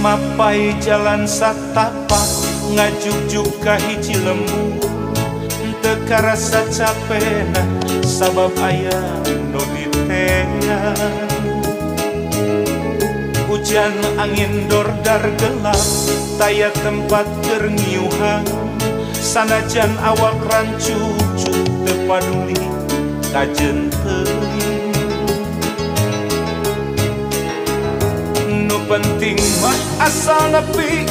mapai jalan satapak ngajuk-juk ka hiji lembu teu karasa capena sabab aya nu ditean. Hujan angin dordar gelap taya tempat keur ngiuhan sanajan awak rancucu teu paduli kajen teuing. Nu penting mah asal nepi